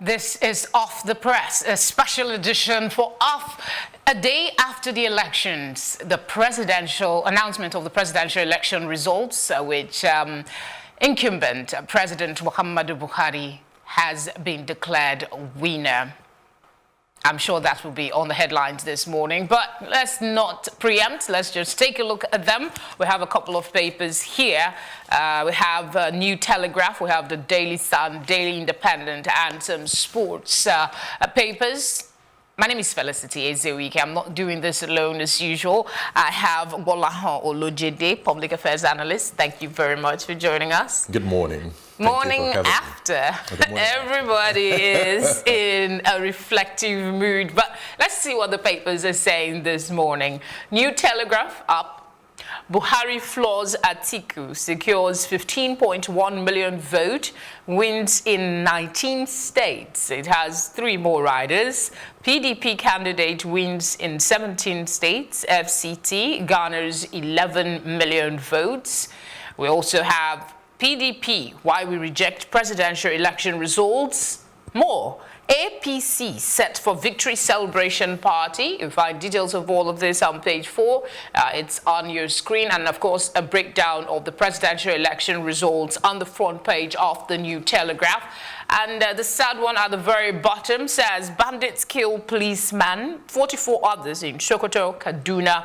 This is Off the Press, a special edition for a day after the elections, the presidential announcement of the presidential election results, which incumbent President Muhammadu Buhari has been declared winner. I'm sure that will be on the headlines this morning, but let's not preempt. Let's just take a look at them. We have a couple of papers here. We have New Telegraph, we have the Daily Sun, Daily Independent, and some sports papers. My name is Felicity Ezewuike. I'm not doing this alone as usual. I have Gbolahun Olojede, public affairs analyst. Thank you very much for joining us. Good morning. Morning after. Everybody is in a reflective mood. But let's see what the papers are saying this morning. New Telegraph up. Buhari floors Atiku, secures 15.1 million vote, wins in 19 states. It has 3 more riders. PDP candidate wins in 17 states. FCT garners 11 million votes. We also have PDP, why we reject presidential election results. More. APC set for victory celebration party. You find details of all of this on page 4. It's on your screen, and of course a breakdown of the presidential election results on the front page of the New Telegraph. And the sad one at the very bottom says bandits kill policeman, 44 others in Sokoto, Kaduna.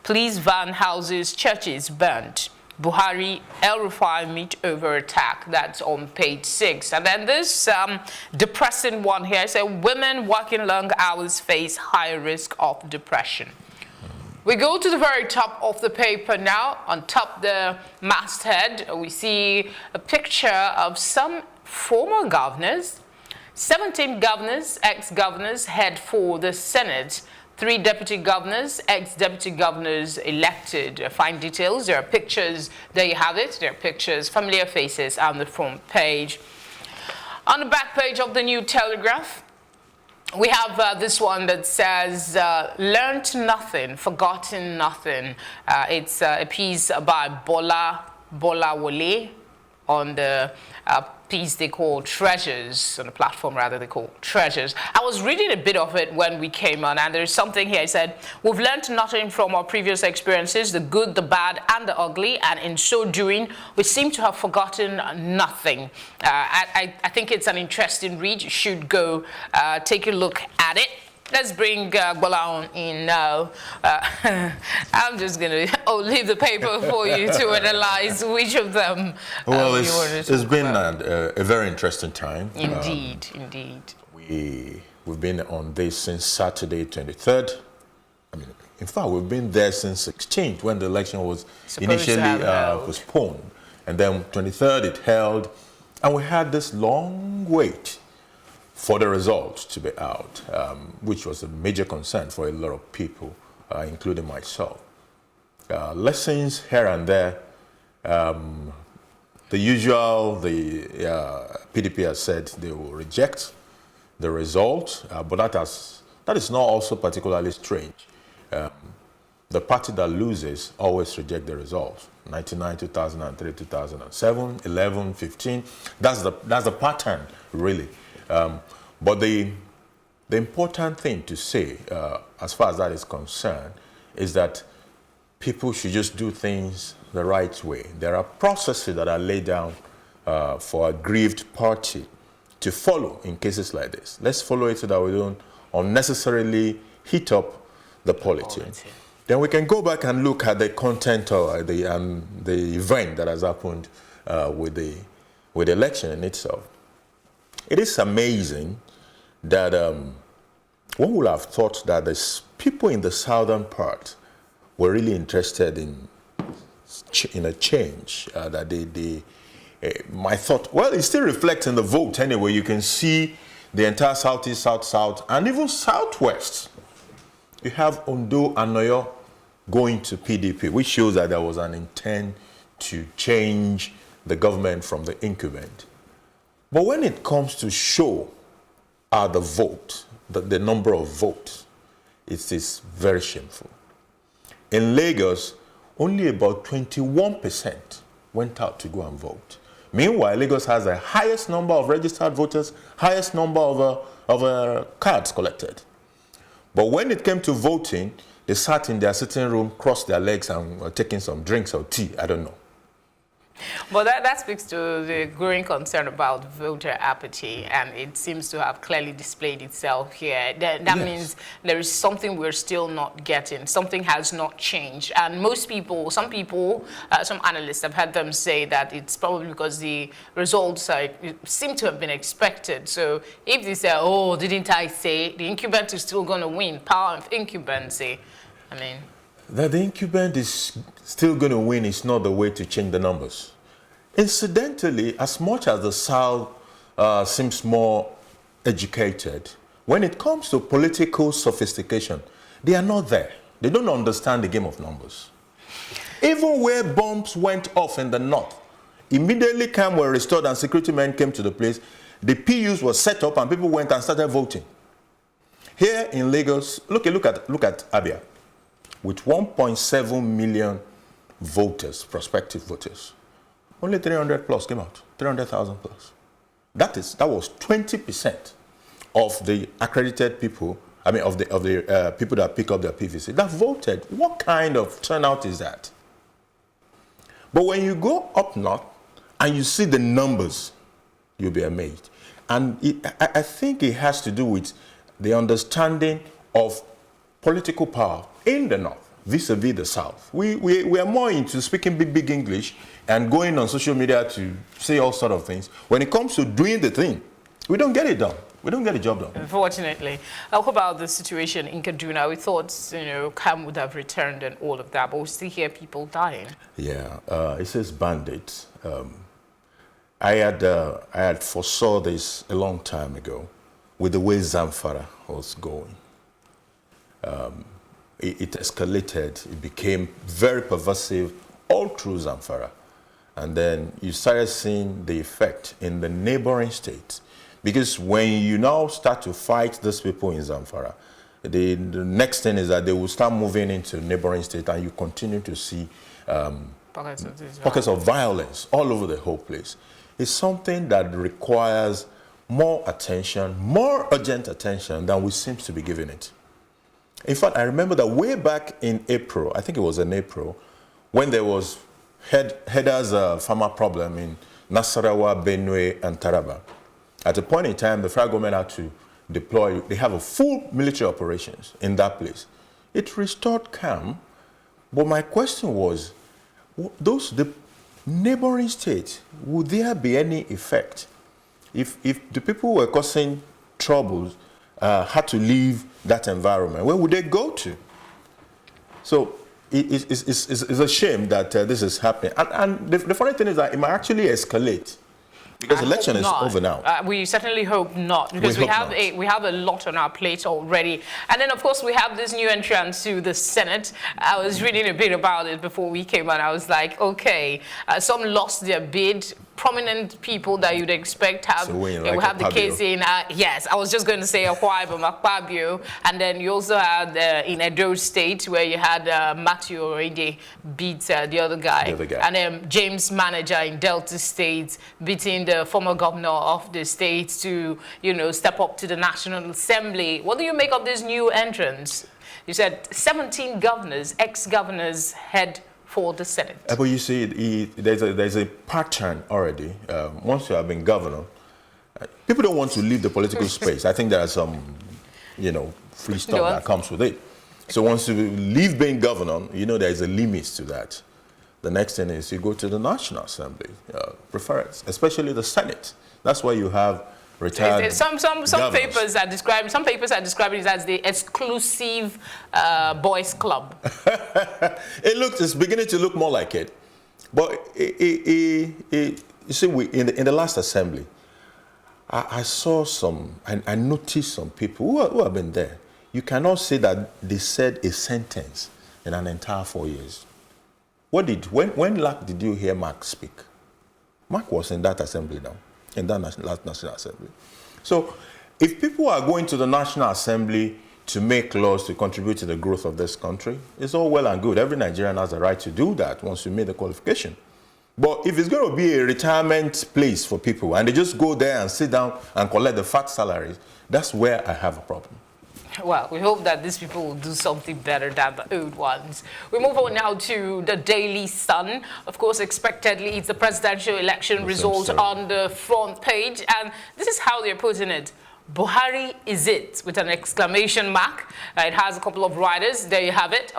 Police van houses, churches burnt. Buhari, El-Rufai meet over attack. That's on page 6. And then this depressing one here says women working long hours face higher risk of depression. We go to the very top of the paper now. On top the masthead, we see a picture of some former governors. 17 governors, ex-governors head for the Senate. 3 deputy governors, ex-deputy governors elected. Fine details. There are pictures. There you have it. There are pictures, familiar faces on the front page. On the back page of the New Telegraph, we have this one that says, learned nothing, forgotten nothing. It's a piece by Gbolahun on the piece they call Treasures, on the platform rather they call Treasures. I was reading a bit of it when we came on, and there's something here. It said, we've learned nothing from our previous experiences, the good, the bad, and the ugly, and in so doing, we seem to have forgotten nothing. I think it's an interesting read. You should go take a look at it. Let's bring Gbolahun in now. I'm just going to leave the paper for you to analyze which of them well, it's been a very interesting time. Indeed, indeed. We've been on this since Saturday, 23rd. I mean, in fact, we've been there since 16th when the election was initially postponed. And then 23rd it held. And we had this long wait for the results to be out, which was a major concern for a lot of people, including myself. Lessons here and there. The usual, the PDP has said they will reject the result, but that is not also particularly strange. The party that loses always reject the result. 99, 2003, 2007, 11, 15. That's the pattern, really. But the important thing to say, as far as that is concerned, is that people should just do things the right way. There are processes that are laid down for a aggrieved party to follow in cases like this. Let's follow it so that we don't unnecessarily heat up the polity. Then we can go back and look at the content or the event that has happened with the election in itself. It is amazing that one would have thought that the people in the southern part were really interested in a change. That my thought, well, it still reflects in the vote anyway. You can see the entire southeast, south, and even southwest. You have Ondo and Oyo going to PDP, which shows that there was an intent to change the government from the incumbent. But when it comes to show the vote, the number of votes, it is very shameful. In Lagos, only about 21% went out to go and vote, Meanwhile, Lagos has the highest number of registered voters, highest number of cards collected. But when it came to voting, they sat in their sitting room, crossed their legs, and were taking some drinks or tea. I don't know. But that speaks to the growing concern about voter apathy, and it seems to have clearly displayed itself here. That yes. means there is something we're still not getting. Something has not changed. And most people, some analysts have had them say that it's probably because the results seem to have been expected. So if they say, oh, didn't I say, the incumbent is still going to win, power of incumbency, I mean... That the incumbent is still going to win is not the way to change the numbers. Incidentally, as much as the South seems more educated, when it comes to political sophistication, they are not there. They don't understand the game of numbers. Even where bombs went off in the North, immediately camp were restored and security men came to the place, the PUs were set up and people went and started voting. Here in Lagos, look at Abia. With 1.7 million voters, prospective voters, only 300 plus came out, 300,000 plus. That was 20% of the accredited people, I mean, of the people that pick up their PVC that voted. What kind of turnout is that? But when you go up north and you see the numbers, you'll be amazed. And I think it has to do with the understanding of political power in the North, vis-a-vis the South. We are more into speaking big English and going on social media to say all sort of things. When it comes to doing the thing, we don't get it done. We don't get the job done. Unfortunately. What about the situation in Kaduna? We thought, Cam would have returned and all of that, but we still hear people dying. Yeah, it says bandits. I had foresaw this a long time ago with the way Zamfara was going. It escalated, it became very pervasive all through Zamfara. And then you started seeing the effect in the neighboring states. Because when you now start to fight these people in Zamfara, the next thing is that they will start moving into neighboring states and you continue to see pockets of violence all over the whole place. It's something that requires more attention, more urgent attention than we seem to be giving it. In fact, I remember that way back in April, I think it was in April, when there was headers farmer problem in Nasarawa, Benue, and Taraba. At a point in time, the federal government had to deploy, they have a full military operations in that place. It restored calm, but my question was, the neighboring states, would there be any effect if the people who were causing troubles had to leave that environment? Where would they go to? So it's a shame that this is happening. And the funny thing is that it might actually escalate. Because the election is over now. We certainly hope not, because we have a lot on our plate already. And then, of course, we have this new entrance to the Senate. I was reading a bit about it before we came on. I was like, okay, some lost their bid. Prominent people that you'd expect have, we have the case in, yes, I was just going to say Akwa-Ibom, Akpabio, and then you also had in Edo State where you had Matthew already beat the other guy. And then James Manager in Delta State beating the former governor of the state to, step up to the National Assembly. What do you make of this new entrance? You said 17 governors, ex-governors head for the Senate. But you see, there's a pattern already. Once you have been governor, people don't want to leave the political space. I think there are some, free stuff that comes with it. So once you leave being governor, there is a limit to that. The next thing is you go to the National Assembly, preference, especially the Senate. That's why you have retired some papers are describing it as the exclusive boys club. It's beginning to look more like it. But you see, in the last assembly, I saw I noticed some people who have been there. You cannot say that they said a sentence in an entire 4 years. When did you hear Mark speak? Mark was in that assembly now. In that last National Assembly. So if people are going to the National Assembly to make laws to contribute to the growth of this country, it's all well and good. Every Nigerian has a right to do that once you made the qualification. But if it's going to be a retirement place for people and they just go there and sit down and collect the fat salaries, that's where I have a problem. Well, we hope that these people will do something better than the old ones. We move on now to the Daily Sun. Of course, expectedly, it's the presidential election results on the front page. And this is how they're putting it. Buhari is it, with an exclamation mark. It has a couple of riders. There you have it.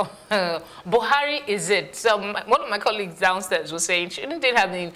Buhari is it. So one of my colleagues downstairs was saying, shouldn't it have been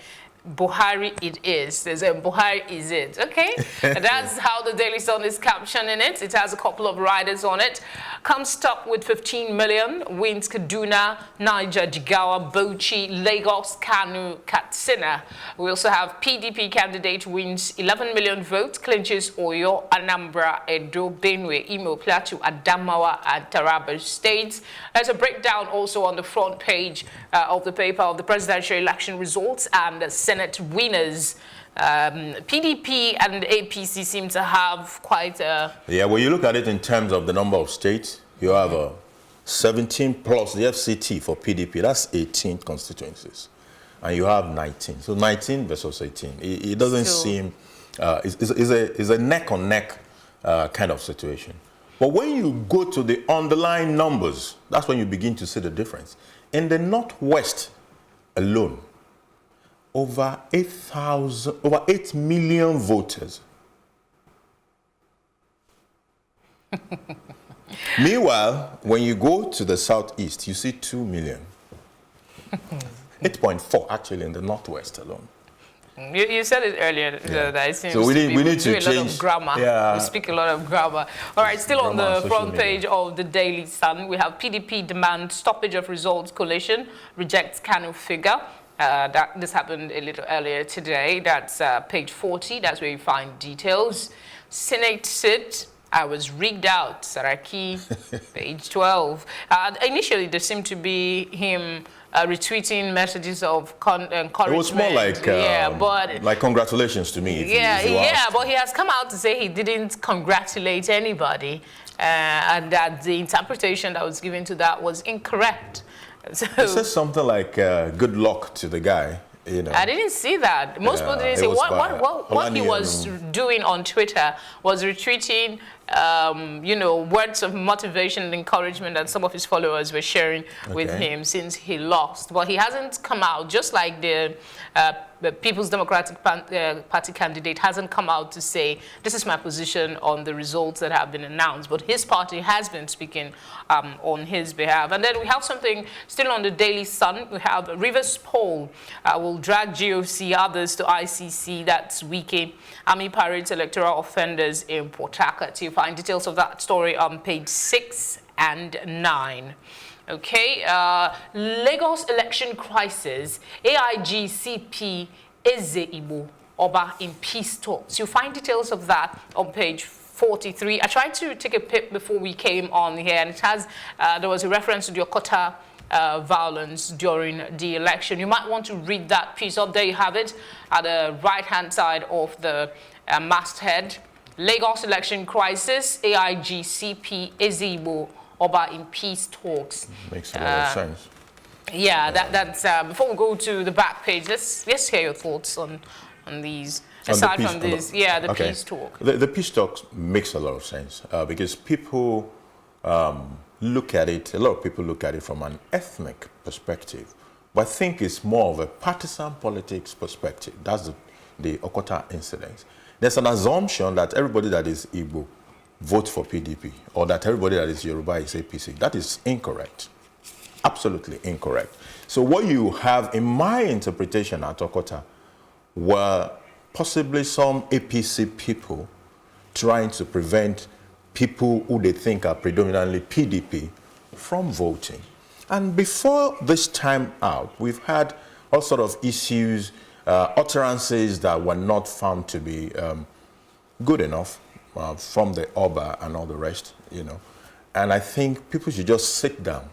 Buhari it is? There's a Buhari is it. Okay, that's how the Daily Sun is captioning it. It has a couple of riders on it. Comes top with 15 million, wins Kaduna, Niger, Jigawa, Bauchi, Lagos, Kano, Katsina. We also have PDP candidate wins 11 million votes, clinches Oyo, Anambra, Edo, Benue, Imo, Plateau, Adamawa, and Taraba states. There's a breakdown also on the front page of the paper of the presidential election results and the Senate winners. PDP and APC seem to have quite a... Yeah, when you look at it in terms of the number of states, you have 17 plus the FCT for PDP, that's 18 constituencies. And you have 19. So 19 versus 18. It doesn't seem... It's a neck-on-neck kind of situation. But when you go to the underlying numbers, that's when you begin to see the difference. In the Northwest alone, over 8 million voters. Meanwhile, when you go to the Southeast, you see 2 million. 8.4 actually in the Northwest alone. You said it earlier that it seems so we need to do a change. lot of grammar. Yeah. We speak a lot of grammar. All right, still on the front page of the Daily Sun, we have PDP demand stoppage of results coalition, rejects Kano figure. This happened a little earlier today. That's page 40. That's where you find details. Senate sit. I was rigged out. Saraki, page 12. Initially, there seemed to be him retweeting messages of encouragement. It was more like, but like congratulations to me. But he has come out to say he didn't congratulate anybody, and that the interpretation that was given to that was incorrect. So, it says something like good luck to the guy. You know. I didn't see that. Most people didn't say what he was doing on Twitter was retweeting, words of motivation and encouragement that some of his followers were sharing with him since he lost. But he hasn't come out, just like the People's Democratic Party candidate hasn't come out to say, this is my position on the results that have been announced. But his party has been speaking on his behalf. And then we have something still on the Daily Sun. We have Rivers poll will drag GOC others to ICC. That's Wike. Army parades electoral offenders in Port Harcourt. You find details of that story on page 6 and 9. Okay, Lagos election crisis, AIG CP Ezewuike Oba in peace talks. You find details of that on page 43. I tried to take a peep before we came on here, and it has, there was a reference to the Okota violence during the election. You might want to read that piece up. There you have it at the right-hand side of the masthead. Lagos election crisis, AIG CP Ezewuike Oba in peace talks. Makes a lot of sense. Yeah, that's before we go to the back page, let's hear your thoughts on these. Aside from this, the peace talk. The peace talk makes a lot of sense because people look at it, a lot of people look at it from an ethnic perspective, but I think it's more of a partisan politics perspective. That's the Okota incident. There's an assumption that everybody that is Igbo votes for PDP, or that everybody that is Yoruba is APC. That is incorrect. Absolutely incorrect. So what you have, in my interpretation at Okota, were possibly some APC people trying to prevent people who they think are predominantly PDP from voting. And before this time out, we've had all sort of issues, utterances that were not found to be good enough from the Oba and all the rest, And I think people should just sit down.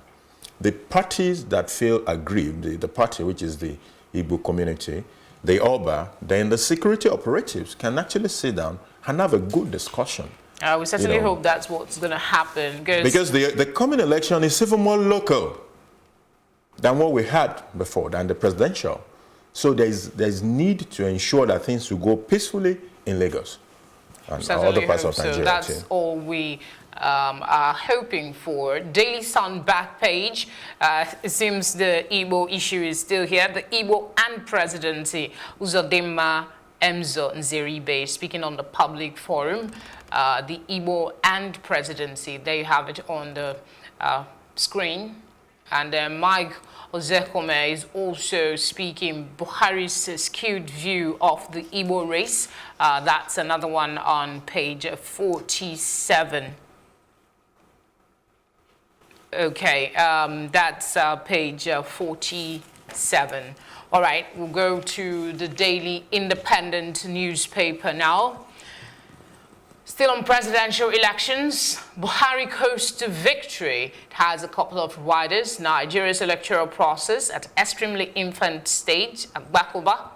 The parties that feel aggrieved, the party which is the Igbo community, the Oba, then the security operatives can actually sit down and have a good discussion. We certainly hope that's what's going to happen. Because the coming election is even more local than what we had before, than the presidential. So there's need to ensure that things will go peacefully in Lagos and other parts of Nigeria. So that's all we are hoping for. Daily Sun back page. It seems the Igbo issue is still here. The Igbo and presidency. Uzodimma Emzo Nzeribe speaking on the public forum. The Igbo and presidency. There you have it on the screen. And Mike Ozekome is also speaking Buhari's skewed view of the Igbo race. That's another one on page 47. Okay, that's page 47. All right, we'll go to the Daily Independent newspaper now. Still on presidential elections, Buhari coast to victory. It has a couple of riders. Nigeria's electoral process at extremely infant stage at Bakoba.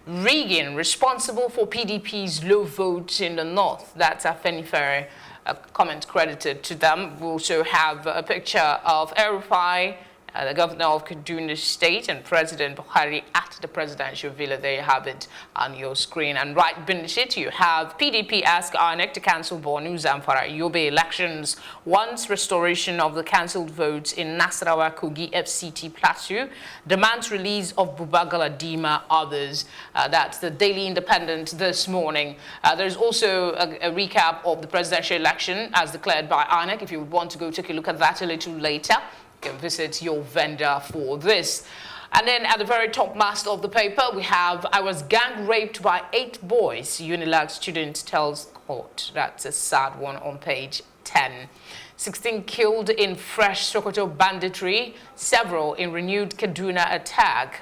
Rigging responsible for PDP's low votes in the north. That's Afenifere, a comment credited to them. We also have a picture of El-Rufai, the governor of Kaduna State, and President Buhari at the presidential villa. There you have it on your screen. And right beneath it, you have PDP ask INEC to cancel Borno, Zamfara, Yobe elections. Wants restoration of the cancelled votes in Nasarawa, Kogi, FCT, Plateau. Demands release of Buba Galadima, others. That's the Daily Independent this morning. There's also a recap of the presidential election as declared by INEC. If you would want to go take a look at that a little later, you can visit your vendor for this. And then at the very top mast of the paper, we have, I was gang raped by 8 boys, Unilag student tells court. That's a sad one on page 10. 16 killed in fresh Sokoto banditry, several in renewed Kaduna attack.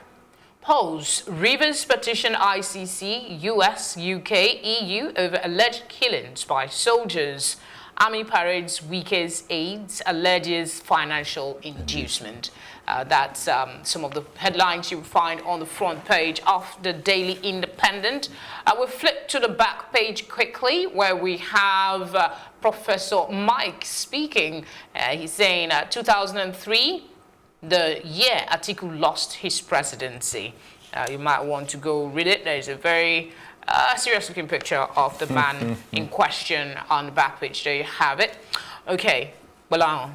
Polls, Rivers petition ICC, US, UK, EU over alleged killings by soldiers. Army parades, Wike's aides, alleges financial inducement. That's some of the headlines you find on the front page of the Daily Independent. We'll flip to the back page quickly, where we have Professor Mike speaking. He's saying 2003, the year Atiku lost his presidency. You might want to go read it. There's a very serious-looking picture of the man in question on the back page. There you have it. Okay, Gbolahun,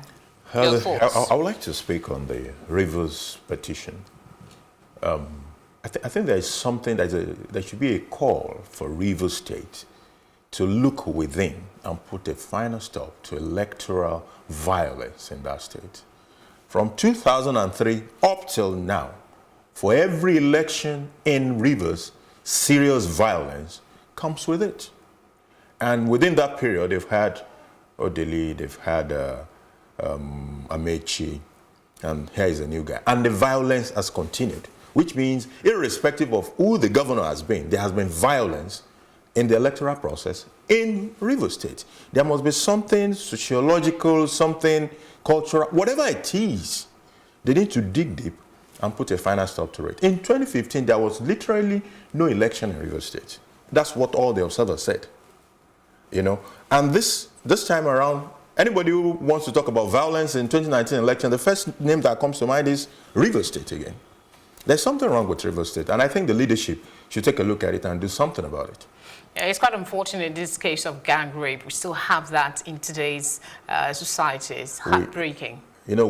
your thoughts? I would like to speak on the Rivers petition. I think there is something, there should be a call for Rivers State to look within and put a final stop to electoral violence in that state. From 2003 up till now, for every election in Rivers, serious violence comes with it. And within that period, they've had Odili, they've had Amechi, and here is a new guy. And the violence has continued, which means irrespective of who the governor has been, there has been violence in the electoral process in Rivers State. There must be something sociological, something cultural, whatever it is. They need to dig deep and put a final stop to it. In 2015, there was literally no election in Rivers State. That's what all the observers said. You know, and this time around, anybody who wants to talk about violence in 2019 election, the first name that comes to mind is Rivers State again. There's something wrong with Rivers State, and I think the leadership should take a look at it and do something about it. Yeah, it's quite unfortunate in this case of gang rape. We still have that in today's society. It's heartbreaking. You know,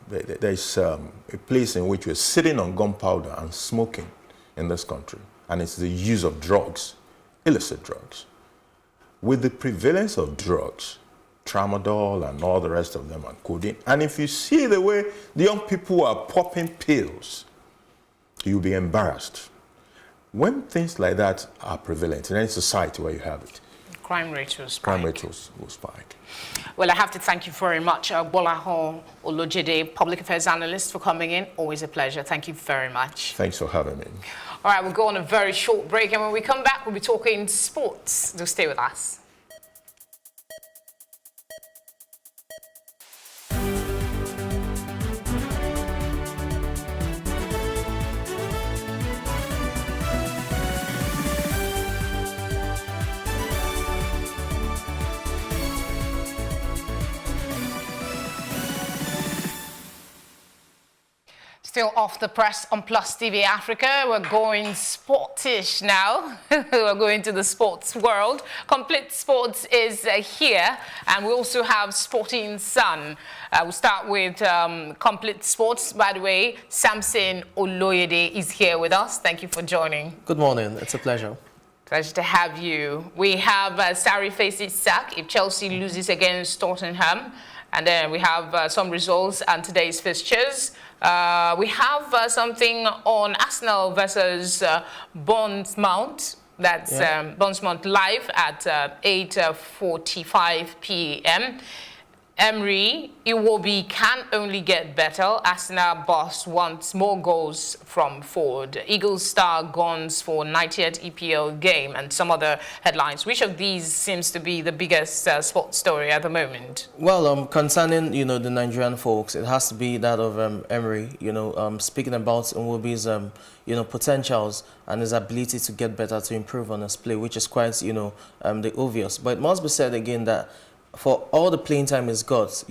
there's a place in which we're sitting on gunpowder and smoking in this country, and it's the use of drugs, illicit drugs. With the prevalence of drugs, tramadol and all the rest of them, and codeine, and if you see the way the young people are popping pills, you'll be embarrassed. When things like that are prevalent in any society where you have it, crime rate will spike. Crime rate will spike. Well, I have to thank you very much, Gbolahun Olojede, Public Affairs Analyst, for coming in. Always a pleasure. Thank you very much. Thanks for having me. All right, we'll go on a very short break, and when we come back, we'll be talking sports. So stay with us. Still off the press on Plus TV Africa. We're going sportish now. We're going to the sports world. Complete Sports is here, and we also have Sporting Sun. We'll start with Complete Sports. By the way, Felicity Ezewuike is here with us. Thank you for joining. Good morning. It's a pleasure. Pleasure to have you. We have Sarri faces sack if Chelsea loses against Tottenham. And then we have some results and today's fixtures. We have something on Arsenal versus Bournemouth. That's Bournemouth live at 8:45 p.m. Emery, Iwobi can only get better. Arsenal boss wants more goals from forward. Eagles star guns for 90th EPL game and some other headlines. Which of these seems to be the biggest sports story at the moment? Well, concerning, the Nigerian folks, it has to be that of Emery, speaking about Iwobi's, potentials and his ability to get better, to improve on his play, which is quite, the obvious. But it must be said again that for all the playing time he's got,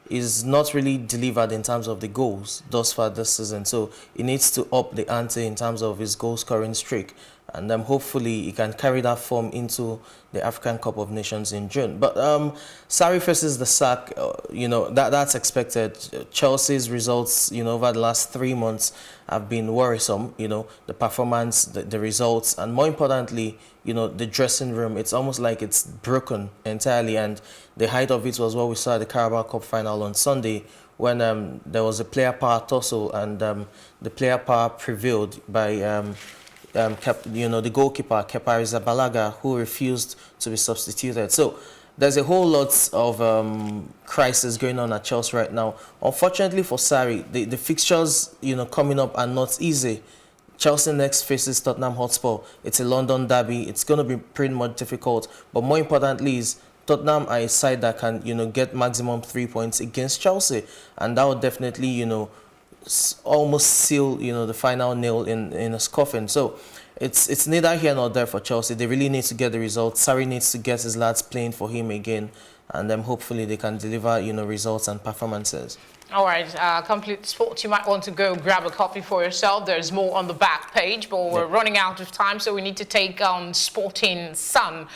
is not really delivered in terms of the goals thus far this season. So he needs to up the ante in terms of his goal scoring streak. And hopefully he can carry that form into the African Cup of Nations in June. But Sarri faces the sack, that's expected. Chelsea's results, over the last 3 months have been worrisome. The performance, the results, and more importantly, the dressing room. It's almost like it's broken entirely. And the height of it was what we saw at the Carabao Cup final on Sunday, when there was a player power tussle, and the player power prevailed by the goalkeeper, Kepa Arrizabalaga, who refused to be substituted. So there's a whole lot of crisis going on at Chelsea right now. Unfortunately for Sarri, the fixtures coming up are not easy. Chelsea next faces Tottenham Hotspur. It's a London derby. It's going to be pretty much difficult. But more importantly is Tottenham are a side that can get maximum 3 points against Chelsea, and that would definitely almost seal the final nail in his coffin. So it's neither here nor there for Chelsea. They really need to get the results. Sarri needs to get his lads playing for him again, and then hopefully they can deliver results and performances. All right, Complete Sports, you might want to go grab a copy for yourself. There's more on the back page, but we're running out of time, so we need to take on Sporting Sun.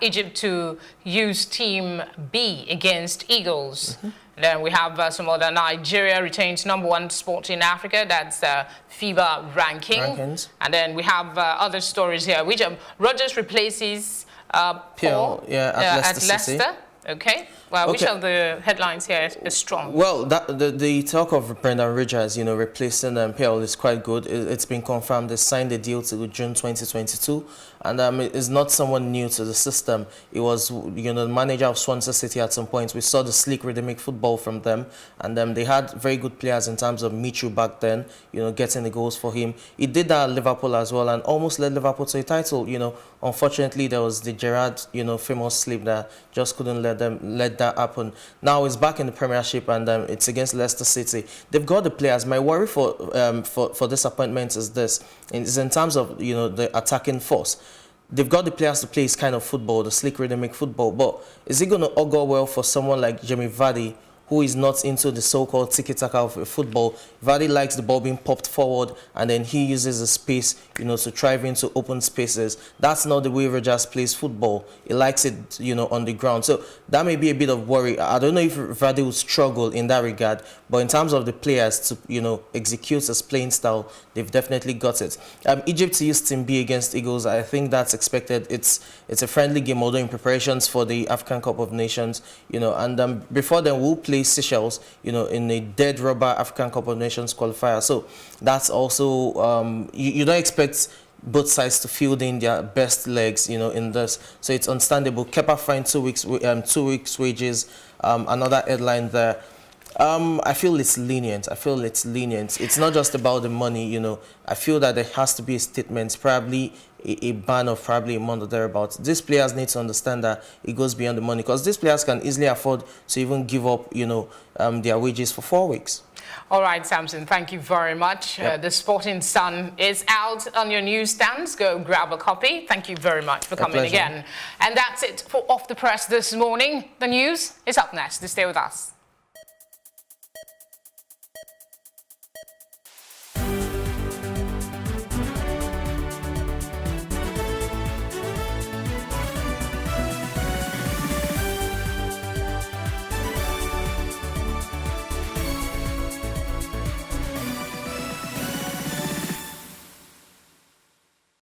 Egypt to use Team B against Eagles. Then we have some other. Nigeria retains #1 sport in Africa. That's FIBA rankings. And then we have other stories here. Which Rodgers replaces Paul at Leicester. Okay. Well, which of the headlines here is strong? Well, the talk of Brendan Rodgers, replacing Paul is quite good. It's been confirmed. They signed the deal to June 2022, and it's not someone new to the system. It was, the manager of Swansea City at some point. We saw the sleek, rhythmic football from them, and they had very good players in terms of Michu back then, getting the goals for him. He did that at Liverpool as well, and almost led Liverpool to a title. Unfortunately, there was the Gerrard, famous slip that just couldn't let that happen. Now he's back in the Premiership, and it's against Leicester City. They've got the players. My worry for disappointment is in terms of the attacking force. They've got the players to play this kind of football, the sleek, rhythmic football. But is it going to augur well for someone like Jamie Vardy, who is not into the so-called tiki-taka of football? Vardy likes the ball being popped forward, and then he uses the space, to drive into open spaces. That's not the way Rodgers plays football. He likes it, on the ground. So that may be a bit of worry. I don't know if Vardy will struggle in that regard, but in terms of the players to, execute his playing style, they've definitely got it. Egypt to use Team B against Eagles, I think that's expected. It's a friendly game, although in preparations for the African Cup of Nations, and before then we'll play Seychelles, in a dead rubber African Cup of Nations qualifier. So that's also, you don't expect both sides to field in their best legs, in this. So it's understandable. Kepa fined 2 weeks wages. Another headline there. I feel it's lenient. It's not just about the money, I feel that there has to be a statement, probably a ban of probably a month or thereabouts. These players need to understand that it goes beyond the money, because these players can easily afford to even give up, their wages for 4 weeks. All right, Samson, thank you very much. The Sporting Sun is out on your newsstands. Go grab a copy. Thank you very much for coming again. And that's it for Off the Press this morning. The news is up next. Stay with us.